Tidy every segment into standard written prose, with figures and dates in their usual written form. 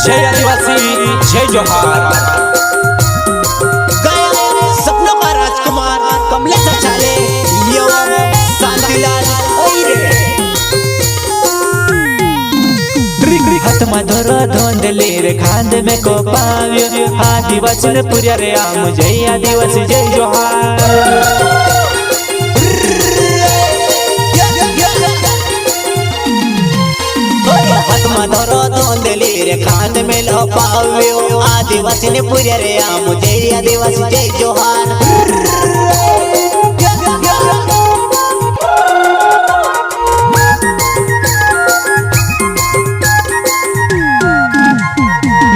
जय आदिवासी जय जोहार। गाया सपना का राजकुमार कमलेश चाले यो शांतिलाल हाथ मधुर धोंदले रे खांद में को पाव्य आदिवासी ने पुरिया रे आम जय आदिवासी जय जोहार। मधुर धोंदली रे खांद में लो पाव्यो आदिवासी ने पुरिया रे आम जय आदिवासी जय जोहार।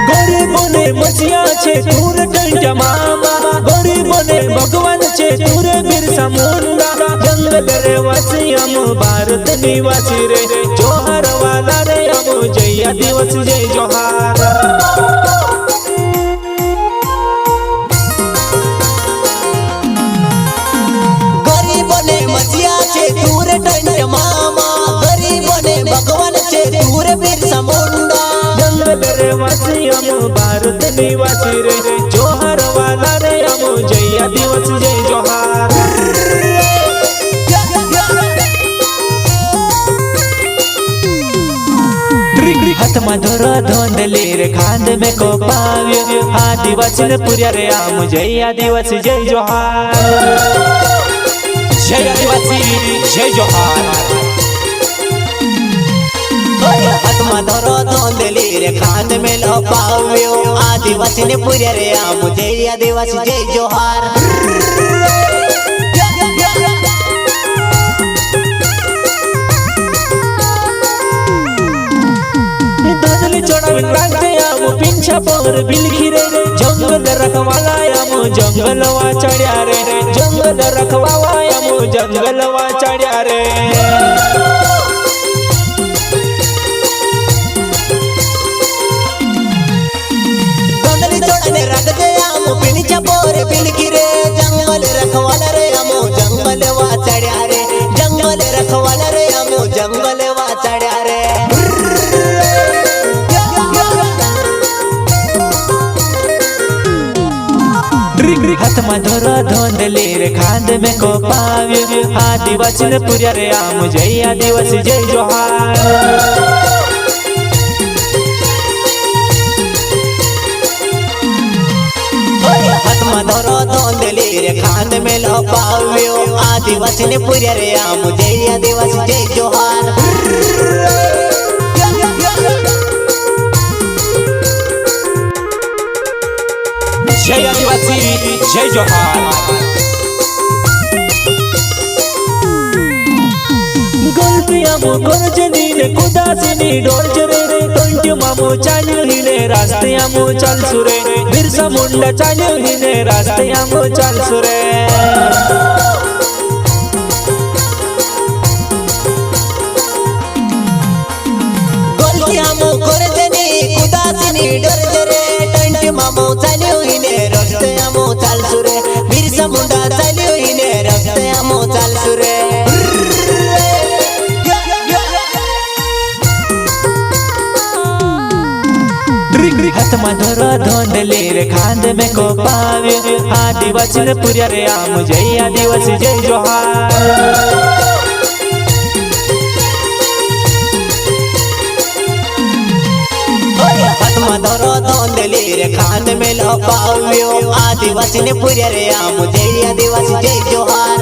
गरीबोने मसिया छे तूर टंटा मामा गरीबोने भगवान छे तूर बिरसा मुंडा जंगल रे वासी हम भारत निवासी रे जोहार वाला रे हम जय आदिवासी जय जोहार। गरीबोने मसिया छे तूर टंटा मामा गरीबोने भगवान छे तूर बिरसा मुंडा जंगल रे वासी हम भारत निवासी रे जोहार वाला रे हम जय आदिवासी जय जोहार। हाथ मधुर धोंदले रे खांद में को पाव्य आदिवासी ने पुरिया रे आम जय आदिवासी जय जोहार। जय आदिवासी जय जोहार। हाथ मधुर धोंदली रे खांद में लो पाव्यो आदिवासी ने पुरिया रे आम जय आदिवासी जय जोहार। धोंदली चढ़ाविन रांगते आम पिंछा पर बिलखी रे जंगल रखवाला आम जंगलवा चढ़्या रे जंगल रखवावा आम जंगलवा चढ़्या रे। रखते आम पिंछा पर बिलखी रे जंगल रखवाला रे आम जंगलवा चढ़्या रे जंगल रखवाला रे आम जंगलवा चढ़्या रे। हाथ मधुर धोंदले रे खांद में को पाव्य आदिवासी ने पुरिया रे आम जय आदिवासी जय जोहार। हाथ मधुर धोंदली रे खांद में लो पाव्यो आदिवासी ने पुरिया रे आम जय आदिवासी जय जोहार। जय आदिवासी जय जोहार। गलतियामो करजनी ने कुदासिनी डोलजरे रे टंट्यु मामो चाल्यु हिने रास्तेयामो चल सुरे बिरसा मुंडा चाल्यु हिने रास्तेयामो चल सुरे। गलतियामो करजनी कुदासिनी डोलजरे टंट्यु मामो चाल्यु हिने रास्तेयामो चल सुरे बिरसा मुंडा चाल्यु हिने रास्तेयामो चल सुरे। हाथ मधुर धोंदले रे खांद में को पाव्य आदिवासी ने पुरिया रे आम जय आदिवासी जय जोहार। हाथ मधुर धोंदली रे खांद में लो पाव्यो आदिवासी ने पुरिया रे आम जय आदिवासी जय जोहार।